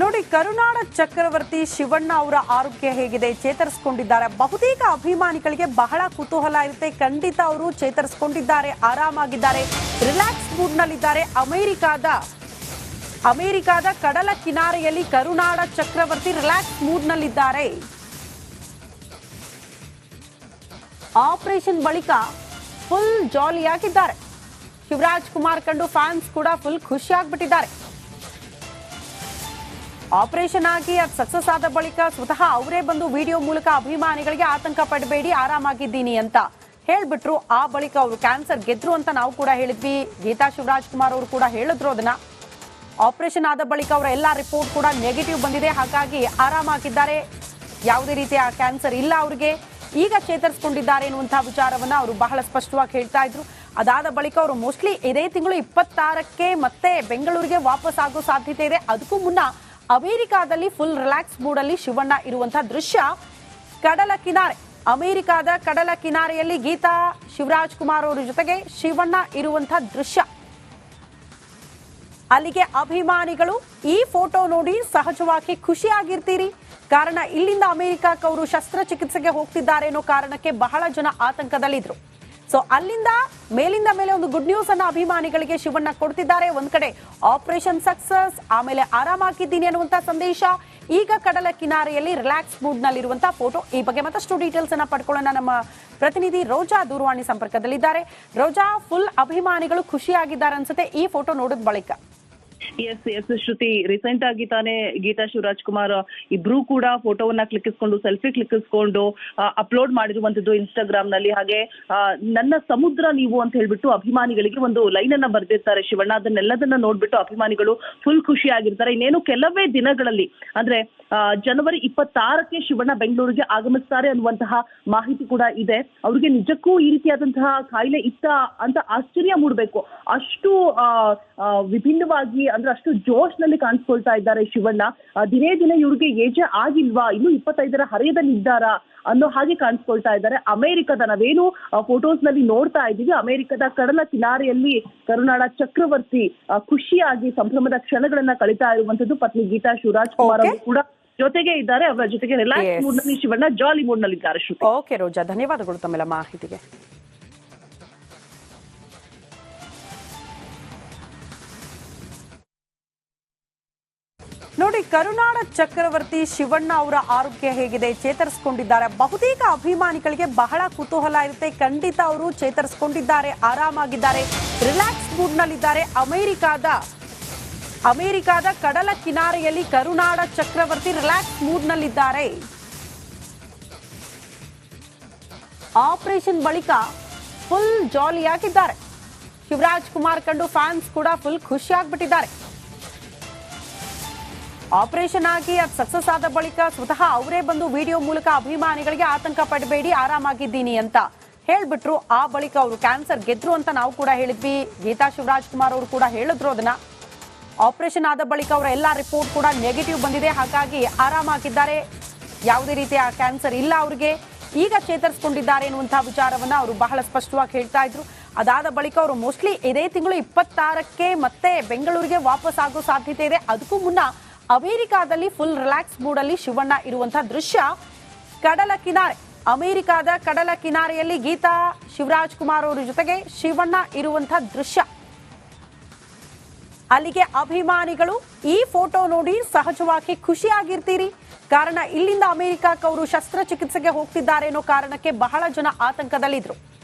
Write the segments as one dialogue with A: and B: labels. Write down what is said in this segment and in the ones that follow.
A: ನೋಡಿ, ಕರುನಾಡ ಚಕ್ರವರ್ತಿ ಶಿವಣ್ಣ ಅವರ ಆರೋಗ್ಯ ಹೇಗಿದೆ, ಚೇತರಿಸಿಕೊಂಡಿದ್ದಾರೆ? ಬಹುತೇಕ ಅಭಿಮಾನಿಗಳಿಗೆ ಬಹಳ ಕುತೂಹಲ ಇರುತ್ತೆ. ಖಂಡಿತ ಅವರು ಚೇತರಿಸಿಕೊಂಡಿದ್ದಾರೆ, ಆರಾಮಾಗಿದ್ದಾರೆ, ರಿಲ್ಯಾಕ್ಸ್ ಮೂಡ್ ನಲ್ಲಿದ್ದಾರೆ. ಅಮೆರಿಕಾದ ಕಡಲ ಕಿನಾರೆಯಲ್ಲಿ ಕರುನಾಡ ಚಕ್ರವರ್ತಿ ರಿಲ್ಯಾಕ್ಸ್ ಮೂಡ್ ನಲ್ಲಿದ್ದಾರೆ. ಆಪರೇಷನ್ ಬಳಿಕ ಫುಲ್ ಜಾಲಿಯಾಗಿದ್ದಾರೆ. ಶಿವರಾಜ್ ಕುಮಾರ್ ಕಂಡು ಫ್ಯಾನ್ಸ್ ಕೂಡ ಫುಲ್ ಖುಷಿಯಾಗ್ಬಿಟ್ಟಿದ್ದಾರೆ. ಆಪರೇಷನ್ ಆಗಿ ಅದು ಸಕ್ಸಸ್ ಆದ ಬಳಿಕ ಸ್ವತಃ ಅವರೇ ಬಂದು ವಿಡಿಯೋ ಮೂಲಕ ಅಭಿಮಾನಿಗಳಿಗೆ ಆತಂಕ ಪಡಬೇಡಿ, ಆರಾಮಾಗಿದ್ದೀನಿ ಅಂತ ಹೇಳ್ಬಿಟ್ರು. ಆ ಬಳಿಕ ಅವರು ಕ್ಯಾನ್ಸರ್ ಗೆದ್ರು ಅಂತ ನಾವು ಕೂಡ ಹೇಳಿದ್ವಿ. ಗೀತಾ ಶಿವರಾಜ್ ಕುಮಾರ್ ಅವರು ಕೂಡ ಹೇಳಿದ್ರು ಅದನ್ನ. ಆಪರೇಷನ್ ಆದ ಬಳಿಕ ಅವರ ಎಲ್ಲಾ ರಿಪೋರ್ಟ್ ಕೂಡ ನೆಗೆಟಿವ್ ಬಂದಿದೆ, ಹಾಗಾಗಿ ಆರಾಮಾಗಿದ್ದಾರೆ, ಯಾವುದೇ ರೀತಿಯ ಕ್ಯಾನ್ಸರ್ ಇಲ್ಲ ಅವರಿಗೆ, ಈಗ ಚೇತರಿಸಿಕೊಂಡಿದ್ದಾರೆ ಎನ್ನುವಂತಹ ವಿಚಾರವನ್ನ ಅವರು ಬಹಳ ಸ್ಪಷ್ಟವಾಗಿ ಹೇಳ್ತಾ ಇದ್ರು. ಅದಾದ ಬಳಿಕ ಅವರು ಮೋಸ್ಟ್ಲಿ ಇದೇ ತಿಂಗಳು 26ಕ್ಕೆ ಮತ್ತೆ ಬೆಂಗಳೂರಿಗೆ ವಾಪಸ್ ಆಗೋ ಸಾಧ್ಯತೆ ಇದೆ. ಅದಕ್ಕೂ ಮುನ್ನ ಅಮೆರಿಕಾದಲ್ಲಿ ಫುಲ್ ರಿಲ್ಯಾಕ್ಸ್ ಮೂಡ್ ಅಲ್ಲಿ ಶಿವಣ್ಣ ಇರುವಂತಹ ದೃಶ್ಯ ಕಡಲ ಕಿನಾರೆ. ಅಮೆರಿಕಾದ ಕಡಲ ಕಿನಾರೆಯಲ್ಲಿ ಗೀತಾ ಶಿವರಾಜ್ ಕುಮಾರ್ ಅವರ ಜೊತೆಗೆ ಶಿವಣ್ಣ ಇರುವಂತಹ ದೃಶ್ಯ. ಅಲ್ಲಿಗೆ ಅಭಿಮಾನಿಗಳು ಈ ಫೋಟೋ ನೋಡಿ ಸಹಜವಾಗಿ ಖುಷಿಯಾಗಿರ್ತೀರಿ. ಕಾರಣ ಇಲ್ಲಿಂದ ಅಮೆರಿಕಕ್ಕೆ ಅವರು ಶಸ್ತ್ರಚಿಕಿತ್ಸೆಗೆ ಹೋಗ್ತಿದ್ದಾರೆ ಅನ್ನೋ ಕಾರಣಕ್ಕೆ ಬಹಳ ಜನ ಆತಂಕದಲ್ಲಿದ್ರು. ಸೊ ಅಲ್ಲಿಂದ ಮೇಲಿಂದ ಮೇಲೆ ಒಂದು ಗುಡ್ ನ್ಯೂಸ್ ಅನ್ನ ಅಭಿಮಾನಿಗಳಿಗೆ ಶಿವಣ್ಣ ಕೊಡ್ತಿದ್ದಾರೆ. ಒಂದ್ ಕಡೆ ಆಪರೇಷನ್ ಸಕ್ಸಸ್, ಆಮೇಲೆ ಆರಾಮಾಗಿದ್ದೀನಿ ಅನ್ನುವಂತ ಸಂದೇಶ. ಈಗ ಕಡಲ ಕಿನಾರೆಯಲ್ಲಿ ರಿಲ್ಯಾಕ್ಸ್ ಮೂಡ್ ನಲ್ಲಿರುವಂತಹ ಫೋಟೋ. ಈ ಬಗ್ಗೆ ಮತ್ತಷ್ಟು ಡೀಟೇಲ್ಸ್ ಅನ್ನ ಪಡ್ಕೊಳ್ಳೋಣ. ನಮ್ಮ ಪ್ರತಿನಿಧಿ ರೋಜಾ ದೂರವಾಣಿ ಸಂಪರ್ಕದಲ್ಲಿದ್ದಾರೆ. ರೋಜಾ, ಫುಲ್ ಅಭಿಮಾನಿಗಳು ಖುಷಿಯಾಗಿದ್ದಾರೆ ಅನ್ಸುತ್ತೆ ಈ ಫೋಟೋ ನೋಡಿದ ಬಳಿಕ.
B: ಎಸ್ ಶ್ರುತಿ, ರೀಸೆಂಟ್ ಆಗಿ ತಾನೇ ಗೀತಾ ಶಿವರಾಜ್ ಕುಮಾರ್ ಇಬ್ರು ಕೂಡ ಫೋಟೋವನ್ನ ಕ್ಲಿಕ್ಕಿಸ್ಕೊಂಡು ಸೆಲ್ಫಿ ಕ್ಲಿಕ್ಕಿಸ್ಕೊಂಡು ಅಪ್ಲೋಡ್ ಮಾಡಿರುವಂತದ್ದು ಇನ್ಸ್ಟಾಗ್ರಾಮ್ ನಲ್ಲಿ. ಹಾಗೆ ನನ್ನ ಸಮುದ್ರ ನೀವು ಅಂತ ಹೇಳ್ಬಿಟ್ಟು ಅಭಿಮಾನಿಗಳಿಗೆ ಒಂದು ಲೈನ್ ಅನ್ನ ಬರ್ದಿರ್ತಾರೆ ಶಿವಣ್ಣ. ಅದನ್ನೆಲ್ಲದನ್ನ ನೋಡ್ಬಿಟ್ಟು ಅಭಿಮಾನಿಗಳು ಫುಲ್ ಖುಷಿ ಆಗಿರ್ತಾರೆ. ಇನ್ನೇನು ಕೆಲವೇ ದಿನಗಳಲ್ಲಿ ಅಂದ್ರೆ ಜನವರಿ 26ಕ್ಕೆ ಶಿವಣ್ಣ ಬೆಂಗಳೂರಿಗೆ ಆಗಮಿಸ್ತಾರೆ ಅನ್ನುವಂತಹ ಮಾಹಿತಿ ಕೂಡ ಇದೆ. ಅವ್ರಿಗೆ ನಿಜಕ್ಕೂ ಈ ರೀತಿಯಾದಂತಹ ಕಾಯಿಲೆ ಇತ್ತ ಅಂತ ಆಶ್ಚರ್ಯ ಮೂಡಬೇಕು. ಅಷ್ಟು ವಿಭಿನ್ನವಾಗಿ ಅಂದ್ರೆ ಅಷ್ಟು ಜೋಶ್ ನಲ್ಲಿ ಕಾಣಿಸ್ಕೊಳ್ತಾ ಇದ್ದಾರೆ ಶಿವಣ್ಣ. ದಿನೇ ದಿನ ಇವ್ರಿಗೆ ಏಜೆ ಆಗಿಲ್ವಾ, ಇನ್ನು 25ರ ಹರೆಯದಲ್ಲಿ ಇದ್ದಾರಾ ಅನ್ನೋ ಹಾಗೆ ಕಾಣಿಸ್ಕೊಳ್ತಾ ಇದ್ದಾರೆ. ಅಮೆರಿಕದ ನಾವೇನು ಫೋಟೋಸ್ ನಲ್ಲಿ ನೋಡ್ತಾ ಇದ್ದೀವಿ, ಅಮೆರಿಕದ ಕಡಲ ಕಿನಾರೆಯಲ್ಲಿ ಕರುನಾಡ ಚಕ್ರವರ್ತಿ ಖುಷಿಯಾಗಿ ಸಂಭ್ರಮದ ಕ್ಷಣಗಳನ್ನ ಕಳೀತಾ ಇರುವಂತದ್ದು. ಪತ್ನಿ ಗೀತಾ ಶಿವರಾಜ್ ಕುಮಾರ್ ಅವರು ಕೂಡ ಜೊತೆಗೆ ಇದ್ದಾರೆ. ಅವರ ಜೊತೆಗೆ ರಿಲ್ಯಾಕ್ಸ್ ಮೂಡ್ ನಲ್ಲಿ ಶಿವಣ್ಣ ಜಾಲಿ ಮೂಡ್ ನಲ್ಲಿ ಇದ್ದಾರೆ.
A: ಓಕೆ ರೋಜಾ, ಧನ್ಯವಾದಗಳು ತಮ್ಮೆಲ್ಲ ಮಾಹಿತಿಗೆ. ನೋಡಿ, ಕರುನಾಡ ಚಕ್ರವರ್ತಿ ಶಿವಣ್ಣ ಅವರ ಆರೋಗ್ಯ ಹೇಗಿದೆ, ಚೇತರಿಸಿಕೊಂಡಿದ್ದಾರೆ? ಬಹುತೇಕ ಅಭಿಮಾನಿಗಳಿಗೆ ಬಹಳ ಕುತೂಹಲ ಇರುತ್ತೆ. ಖಂಡಿತ ಅವರು ಚೇತರಿಸಿಕೊಂಡಿದ್ದಾರೆ, ಆರಾಮಾಗಿದ್ದಾರೆ, ರಿಲ್ಯಾಕ್ಸ್ ಮೂಡ್ ನಲ್ಲಿದ್ದಾರೆ. ಅಮೆರಿಕಾದ ಕಡಲ ಕಿನಾರೆಯಲ್ಲಿ ಕರುನಾಡ ಚಕ್ರವರ್ತಿ ರಿಲ್ಯಾಕ್ಸ್ ಮೂಡ್ ನಲ್ಲಿದ್ದಾರೆ. ಆಪರೇಷನ್ ಬಳಿಕ ಫುಲ್ ಜಾಲಿಯಾಗಿದ್ದಾರೆ. ಶಿವರಾಜ್ ಕುಮಾರ್ ಕಂಡು ಫ್ಯಾನ್ಸ್ ಕೂಡ ಫುಲ್ ಖುಷಿಯಾಗ್ಬಿಟ್ಟಿದ್ದಾರೆ. ಆಪರೇಷನ್ ಆಗಿ ಅದು ಸಕ್ಸಸ್ ಆದ ಬಳಿಕ ಸ್ವತಃ ಅವರೇ ಬಂದು ವಿಡಿಯೋ ಮೂಲಕ ಅಭಿಮಾನಿಗಳಿಗೆ ಆತಂಕ ಪಡಬೇಡಿ, ಆರಾಮಾಗಿದ್ದೀನಿ ಅಂತ ಹೇಳ್ಬಿಟ್ರು. ಆ ಬಳಿಕ ಅವರು ಕ್ಯಾನ್ಸರ್ ಗೆದ್ರು ಅಂತ ನಾವು ಕೂಡ ಹೇಳಿದ್ವಿ. ಗೀತಾ ಶಿವರಾಜ್ ಕುಮಾರ್ ಅವರು ಕೂಡ ಹೇಳಿದ್ರು ಅದನ್ನ. ಆಪರೇಷನ್ ಆದ ಬಳಿಕ ಅವರ ಎಲ್ಲಾ ರಿಪೋರ್ಟ್ ಕೂಡ ನೆಗೆಟಿವ್ ಬಂದಿದೆ, ಹಾಗಾಗಿ ಆರಾಮಾಗಿದ್ದಾರೆ, ಯಾವುದೇ ರೀತಿಯ ಕ್ಯಾನ್ಸರ್ ಇಲ್ಲ ಅವರಿಗೆ, ಈಗ ಚೇತರಿಸಿಕೊಂಡಿದ್ದಾರೆ ಎನ್ನುವಂತಹ ವಿಚಾರವನ್ನ ಅವರು ಬಹಳ ಸ್ಪಷ್ಟವಾಗಿ ಹೇಳ್ತಾ ಇದ್ರು. ಅದಾದ ಬಳಿಕ ಅವರು ಮೋಸ್ಟ್ಲಿ ಇದೇ ತಿಂಗಳು 26ಕ್ಕೆ ಮತ್ತೆ ಬೆಂಗಳೂರಿಗೆ ವಾಪಸ್ ಆಗೋ ಸಾಧ್ಯತೆ ಇದೆ. ಅದಕ್ಕೂ ಮುನ್ನ ಅಮೆರಿಕಾದಲ್ಲಿ ಫುಲ್ ರಿಲ್ಯಾಕ್ಸ್ ಮೂಡ್ ಅಲ್ಲಿ ಶಿವಣ್ಣ ಇರುವಂತಹ ದೃಶ್ಯ ಕಡಲ ಕಿನಾರೆ. ಅಮೆರಿಕಾದ ಕಡಲ ಕಿನಾರೆಯಲ್ಲಿ ಗೀತಾ ಶಿವರಾಜ್ ಕುಮಾರ್ ಅವರ ಜೊತೆಗೆ ಶಿವಣ್ಣ ಇರುವಂತಹ ದೃಶ್ಯ. ಅಲ್ಲಿಗೆ ಅಭಿಮಾನಿಗಳು ಈ ಫೋಟೋ ನೋಡಿ ಸಹಜವಾಗಿ ಖುಷಿಯಾಗಿರ್ತೀರಿ. ಕಾರಣ ಇಲ್ಲಿಂದ ಅಮೆರಿಕಕ್ಕೆ ಅವರು ಶಸ್ತ್ರಚಿಕಿತ್ಸೆಗೆ ಹೋಗ್ತಿದ್ದಾರೆ ಅನ್ನೋ ಕಾರಣಕ್ಕೆ ಬಹಳ ಜನ ಆತಂಕದಲ್ಲಿದ್ರು.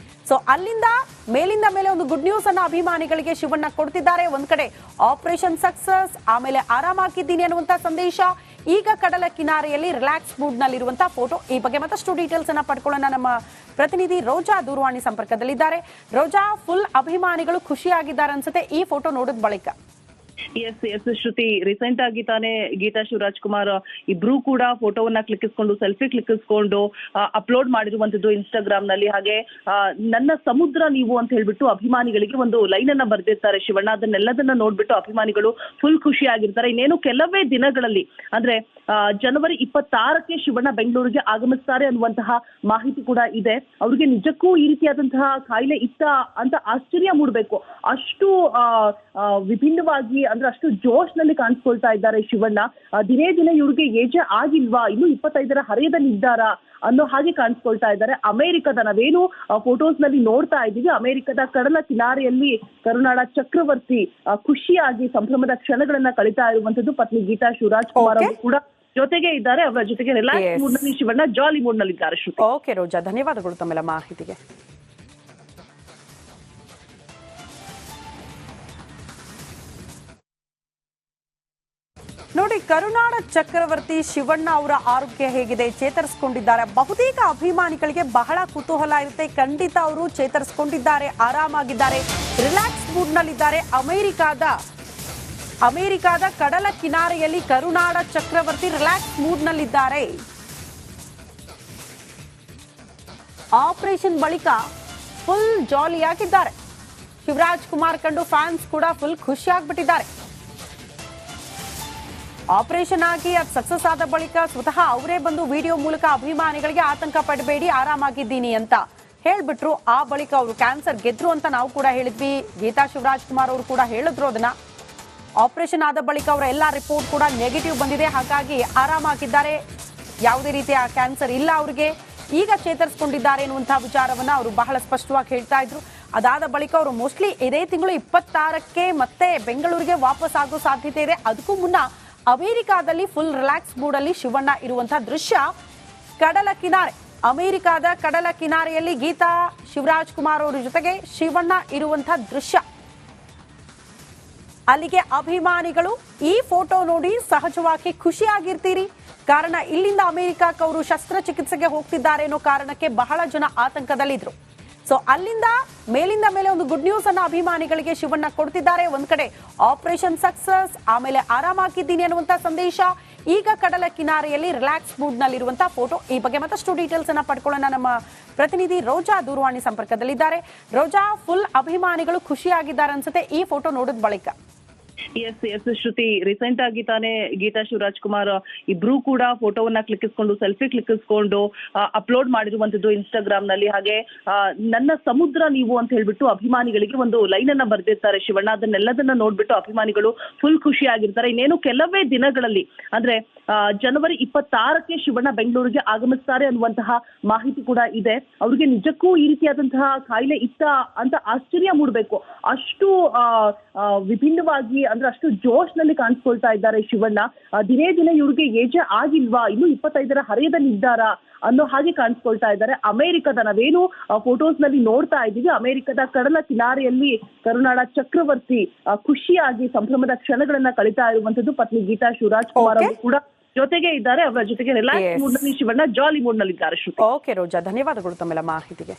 A: ಸೊ ಅಲ್ಲಿಂದ ಮೇಲಿಂದ ಮೇಲೆ ಒಂದು ಗುಡ್ ನ್ಯೂಸ್ ಅನ್ನ ಅಭಿಮಾನಿಗಳಿಗೆ ಶಿವಣ್ಣ ಕೊಡ್ತಿದ್ದಾರೆ. ಒಂದ್ ಕಡೆ ಆಪರೇಷನ್ ಸಕ್ಸಸ್, ಆಮೇಲೆ ಆರಾಮಾಗಿದ್ದೀನಿ ಅನ್ನುವಂತ ಸಂದೇಶ. ಈಗ ಕಡಲ ಕಿನಾರೆಯಲ್ಲಿ ರಿಲ್ಯಾಕ್ಸ್ ಮೂಡ್ ನಲ್ಲಿರುವಂತಹ ಫೋಟೋ. ಈ ಬಗ್ಗೆ ಮತ್ತಷ್ಟು ಡೀಟೇಲ್ಸ್ ಅನ್ನ ಪಡ್ಕೊಳ್ಳೋಣ. ನಮ್ಮ ಪ್ರತಿನಿಧಿ ರೋಜಾ ದೂರವಾಣಿ ಸಂಪರ್ಕದಲ್ಲಿದ್ದಾರೆ. ರೋಜಾ, ಫುಲ್ ಅಭಿಮಾನಿಗಳು ಖುಷಿಯಾಗಿದ್ದಾರೆ ಅನ್ಸುತ್ತೆ ಈ ಫೋಟೋ ನೋಡಿದ ಬಳಿಕ.
B: ಎಸ್ ಶ್ರುತಿ, ರೀಸೆಂಟ್ ಆಗಿ ತಾನೇ ಗೀತಾ ಶಿವರಾಜ್ ಕುಮಾರ್ ಇಬ್ರು ಕೂಡ ಫೋಟೋವನ್ನ ಕ್ಲಿಕ್ಕಿಸ್ಕೊಂಡು ಸೆಲ್ಫಿ ಕ್ಲಿಕ್ಕಿಸ್ಕೊಂಡು ಅಪ್ಲೋಡ್ ಮಾಡಿರುವಂತದ್ದು ಇನ್ಸ್ಟಾಗ್ರಾಮ್ ನಲ್ಲಿ. ಹಾಗೆ ನನ್ನ ಸಮುದ್ರ ನೀವು ಅಂತ ಹೇಳ್ಬಿಟ್ಟು ಅಭಿಮಾನಿಗಳಿಗೆ ಒಂದು ಲೈನ್ ಅನ್ನ ಬರ್ದಿರ್ತಾರೆ ಶಿವಣ್ಣ. ಅದನ್ನೆಲ್ಲದನ್ನ ನೋಡ್ಬಿಟ್ಟು ಅಭಿಮಾನಿಗಳು ಫುಲ್ ಖುಷಿ ಆಗಿರ್ತಾರೆ. ಇನ್ನೇನು ಕೆಲವೇ ದಿನಗಳಲ್ಲಿ ಅಂದ್ರೆ ಜನವರಿ 26ಕ್ಕೆ ಶಿವಣ್ಣ ಬೆಂಗಳೂರಿಗೆ ಆಗಮಿಸ್ತಾರೆ ಅನ್ನುವಂತಹ ಮಾಹಿತಿ ಕೂಡ ಇದೆ. ಅವ್ರಿಗೆ ನಿಜಕ್ಕೂ ಈ ರೀತಿಯಾದಂತಹ ಕಾಯಿಲೆ ಇತ್ತ ಅಂತ ಆಶ್ಚರ್ಯ ಮೂಡಬೇಕು. ಅಷ್ಟು ವಿಭಿನ್ನವಾಗಿ ಅಂದ್ರೆ ಅಷ್ಟು ಜೋಶ್ ನಲ್ಲಿ ಕಾಣಿಸ್ಕೊಳ್ತಾ ಇದ್ದಾರೆ ಶಿವಣ್ಣ. ದಿನೇ ದಿನೇ ಇವ್ರಿಗೆ ಏಜೆ ಆಗಿಲ್ವಾ, ಇನ್ನು 25ರ ಹರೆಯದಲ್ಲಿದ್ದಾರಾ ಅನ್ನೋ ಹಾಗೆ ಕಾಣಿಸ್ಕೊಳ್ತಾ ಇದ್ದಾರೆ. ಅಮೆರಿಕದ ನಾವೇನು ಫೋಟೋಸ್ ನಲ್ಲಿ ನೋಡ್ತಾ ಇದ್ದೀವಿ, ಅಮೆರಿಕದ ಕಡಲ ಕಿನಾರೆಯಲ್ಲಿ ಕರುನಾಡ ಚಕ್ರವರ್ತಿ ಖುಷಿಯಾಗಿ ಸಂಭ್ರಮದ ಕ್ಷಣಗಳನ್ನ ಕಳೀತಾ ಇರುವಂತದ್ದು. ಪತ್ನಿ ಗೀತಾ ಶಿವರಾಜ್ ಕುಮಾರ್ ಅವರು ಕೂಡ ಜೊತೆಗೆ ಇದ್ದಾರೆ. ಅವರ ಜೊತೆಗೆ ರಿಲ್ಯಾಕ್ಸ್ ಮೂಡ್ ನಲ್ಲಿ ಶಿವಣ್ಣ ಜಾಲಿ ಮೂಡ್ ನಲ್ಲಿ ಇದ್ದಾರೆ.
A: ಓಕೆ ರೋಜಾ, ಧನ್ಯವಾದಗಳು ತಮ್ಮೆಲ್ಲ ಮಾಹಿತಿಗೆ. ನೋಡಿ, ಕರುನಾಡ ಚಕ್ರವರ್ತಿ ಶಿವಣ್ಣ ಅವರ ಆರೋಗ್ಯ ಹೇಗಿದೆ, ಚೇತರಿಸಿಕೊಂಡಿದ್ದಾರೆ? ಬಹುತೇಕ ಅಭಿಮಾನಿಗಳಿಗೆ ಬಹಳ ಕುತೂಹಲ ಇರುತ್ತೆ. ಖಂಡಿತ ಅವರು ಚೇತರಿಸಿಕೊಂಡಿದ್ದಾರೆ, ಆರಾಮಾಗಿದ್ದಾರೆ, ರಿಲ್ಯಾಕ್ಸ್ ಮೂಡ್ ನಲ್ಲಿದ್ದಾರೆ. ಅಮೆರಿಕಾದ ಕಡಲ ಕಿನಾರೆಯಲ್ಲಿ ಕರುನಾಡ ಚಕ್ರವರ್ತಿ ರಿಲ್ಯಾಕ್ಸ್ ಮೂಡ್ ನಲ್ಲಿದ್ದಾರೆ. ಆಪರೇಷನ್ ಬಳಿಕ ಫುಲ್ ಜಾಲಿಯಾಗಿದ್ದಾರೆ. ಶಿವರಾಜ್ ಕುಮಾರ್ ಕಂಡು ಫ್ಯಾನ್ಸ್ ಕೂಡ ಫುಲ್ ಖುಷಿಯಾಗ್ಬಿಟ್ಟಿದ್ದಾರೆ. ಆಪರೇಷನ್ ಆಗಿ ಅದು ಸಕ್ಸಸ್ ಆದ ಬಳಿಕ ಸ್ವತಃ ಅವರೇ ಬಂದು ವಿಡಿಯೋ ಮೂಲಕ ಅಭಿಮಾನಿಗಳಿಗೆ ಆತಂಕ ಪಡಬೇಡಿ, ಆರಾಮಾಗಿದ್ದೀನಿ ಅಂತ ಹೇಳ್ಬಿಟ್ರು. ಆ ಬಳಿಕ ಅವರು ಕ್ಯಾನ್ಸರ್ ಗೆದ್ರು ಅಂತ ನಾವು ಕೂಡ ಹೇಳಿದ್ವಿ. ಗೀತಾ ಶಿವರಾಜ್ ಕುಮಾರ್ ಅವರು ಕೂಡ ಹೇಳಿದ್ರು ಅದನ್ನ. ಆಪರೇಷನ್ ಆದ ಬಳಿಕ ಅವರ ಎಲ್ಲಾ ರಿಪೋರ್ಟ್ ಕೂಡ ನೆಗೆಟಿವ್ ಬಂದಿದೆ, ಹಾಗಾಗಿ ಆರಾಮಾಗಿದ್ದಾರೆ, ಯಾವುದೇ ರೀತಿಯ ಕ್ಯಾನ್ಸರ್ ಇಲ್ಲ ಅವರಿಗೆ, ಈಗ ಚೇತರಿಸಿಕೊಂಡಿದ್ದಾರೆ ಎನ್ನುವಂತಹ ವಿಚಾರವನ್ನ ಅವರು ಬಹಳ ಸ್ಪಷ್ಟವಾಗಿ ಹೇಳ್ತಾ ಇದ್ರು. ಅದಾದ ಬಳಿಕ ಅವರು ಮೋಸ್ಟ್ಲಿ ಇದೇ ತಿಂಗಳು 26ಕ್ಕೆ ಮತ್ತೆ ಬೆಂಗಳೂರಿಗೆ ವಾಪಸ್ ಆಗೋ ಸಾಧ್ಯತೆ ಇದೆ. ಅದಕ್ಕೂ ಮುನ್ನ ಅಮೆರಿಕಾದಲ್ಲಿ ಫುಲ್ ರಿಲ್ಯಾಕ್ಸ್ ಮೂಡ್ ಅಲ್ಲಿ ಶಿವಣ್ಣ ಇರುವಂತಹ ದೃಶ್ಯ ಕಡಲ ಕಿನಾರೆ, ಅಮೆರಿಕಾದ ಕಡಲ ಕಿನಾರೆಯಲ್ಲಿ ಗೀತಾ ಶಿವರಾಜ್ ಕುಮಾರ್ ಅವರ ಜೊತೆಗೆ ಶಿವಣ್ಣ ಇರುವಂತಹ ದೃಶ್ಯ. ಅಲ್ಲಿಗೆ ಅಭಿಮಾನಿಗಳು ಈ ಫೋಟೋ ನೋಡಿ ಸಹಜವಾಗಿ ಖುಷಿಯಾಗಿರ್ತೀರಿ. ಕಾರಣ ಇಲ್ಲಿಂದ ಅಮೆರಿಕಕ್ಕೆ ಅವರು ಶಸ್ತ್ರಚಿಕಿತ್ಸೆಗೆ ಹೋಗ್ತಿದ್ದಾರೆ ಅನ್ನೋ ಕಾರಣಕ್ಕೆ ಬಹಳ ಜನ ಆತಂಕದಲ್ಲಿದ್ರು. ಸೊ ಅಲ್ಲಿಂದ ಮೇಲಿಂದ ಮೇಲೆ ಒಂದು ಗುಡ್ ನ್ಯೂಸ್ ಅನ್ನ ಅಭಿಮಾನಿಗಳಿಗೆ ಶಿವಣ್ಣ ಕೊಡ್ತಿದ್ದಾರೆ. ಒಂದ್ ಕಡೆ ಆಪರೇಷನ್ ಸಕ್ಸಸ್, ಆಮೇಲೆ ಆರಾಮಾಗಿದ್ದೀನಿ ಅನ್ನುವಂತ ಸಂದೇಶ. ಈಗ ಕಡಲ ಕಿನಾರೆಯಲ್ಲಿ ರಿಲ್ಯಾಕ್ಸ್ ಮೂಡ್ ನಲ್ಲಿರುವಂತಹ ಫೋಟೋ. ಈ ಬಗ್ಗೆ ಮತ್ತಷ್ಟು ಡೀಟೇಲ್ಸ್ ಅನ್ನ ಪಡ್ಕೊಳ್ಳೋಣ. ನಮ್ಮ ಪ್ರತಿನಿಧಿ ರೋಜಾ ದೂರವಾಣಿ ಸಂಪರ್ಕದಲ್ಲಿದ್ದಾರೆ. ರೋಜಾ, ಫುಲ್ ಅಭಿಮಾನಿಗಳು ಖುಷಿಯಾಗಿದ್ದಾರೆ ಅನ್ಸುತ್ತೆ ಈ ಫೋಟೋ ನೋಡಿದ ಬಳಿಕ.
B: ಎಸ್ ಶ್ರುತಿ, ರೀಸೆಂಟ್ ಆಗಿ ತಾನೇ ಗೀತಾ ಶಿವರಾಜ್ ಕುಮಾರ್ ಇಬ್ರು ಕೂಡ ಫೋಟೋವನ್ನ ಸೆಲ್ಫಿ ಕ್ಲಿಕ್ಕಿಸ್ಕೊಂಡು ಅಪ್ಲೋಡ್ ಮಾಡಿರುವಂತದ್ದು ಇನ್ಸ್ಟಾಗ್ರಾಮ್ ನಲ್ಲಿ. ಹಾಗೆ ನನ್ನ ಸಮುದ್ರ ನೀವು ಅಂತ ಹೇಳ್ಬಿಟ್ಟು ಅಭಿಮಾನಿಗಳಿಗೆ ಒಂದು ಲೈನ್ ಅನ್ನ ಬರ್ದಿರ್ತಾರೆ ಶಿವಣ್ಣ. ಅದನ್ನೆಲ್ಲದನ್ನ ನೋಡ್ಬಿಟ್ಟು ಅಭಿಮಾನಿಗಳು ಫುಲ್ ಖುಷಿಯಾಗಿರ್ತಾರೆ. ಇನ್ನೇನು ಕೆಲವೇ ದಿನಗಳಲ್ಲಿ ಅಂದ್ರೆ ಜನವರಿ 26ಕ್ಕೆ ಶಿವಣ್ಣ ಬೆಂಗಳೂರಿಗೆ ಆಗಮಿಸ್ತಾರೆ ಅನ್ನುವಂತಹ ಮಾಹಿತಿ ಕೂಡ ಇದೆ. ಅವ್ರಿಗೆ ನಿಜಕ್ಕೂ ಈ ರೀತಿಯಾದಂತಹ ಕಾಯಿಲೆ ಇತ್ತ ಅಂತ ಆಶ್ಚರ್ಯ ಮೂಡಬೇಕು. ಅಷ್ಟು ವಿಭಿನ್ನವಾಗಿ ಅಂದ್ರೆ ಅಷ್ಟು ಜೋಶ್ ನಲ್ಲಿ ಕಾಣಿಸ್ಕೊಳ್ತಾ ಇದ್ದಾರೆ ಶಿವಣ್ಣ. ದಿನೇ ದಿನೇ ಇವ್ರಿಗೆ ಏಜೆ ಆಗಿಲ್ವಾ, ಇನ್ನು 25ರ ಹರೆಯದಲ್ಲಿದ್ದಾರಾ ಅನ್ನೋ ಹಾಗೆ ಕಾಣಿಸ್ಕೊಳ್ತಾ ಇದ್ದಾರೆ. ಅಮೆರಿಕದ ನಾವೇನು ಫೋಟೋಸ್ ನಲ್ಲಿ ನೋಡ್ತಾ ಇದ್ದೀವಿ, ಅಮೆರಿಕದ ಕಡಲ ಕಿನಾರೆಯಲ್ಲಿ ಕರುನಾಡ ಚಕ್ರವರ್ತಿ ಖುಷಿಯಾಗಿ ಸಂಭ್ರಮದ ಕ್ಷಣಗಳನ್ನ ಕಳೀತಾ ಇರುವಂತದ್ದು. ಪತ್ನಿ ಗೀತಾ ಶಿವರಾಜ್ ಕುಮಾರ್ ಅವರು ಕೂಡ ಜೊತೆಗೆ ಇದ್ದಾರೆ. ಅವರ ಜೊತೆಗೆ ರಿಲ್ಯಾಕ್ಸ್ ಮೂಡ್ ನಲ್ಲಿ ಶಿವಣ್ಣ ಜಾಲಿ ಮೂಡ್ ನಲ್ಲಿ ಇದ್ದಾರೆ.
A: ಓಕೆ ರೋಜಾ, ಧನ್ಯವಾದಗಳು ತಮ್ಮೆಲ್ಲ ಮಾಹಿತಿಗೆ.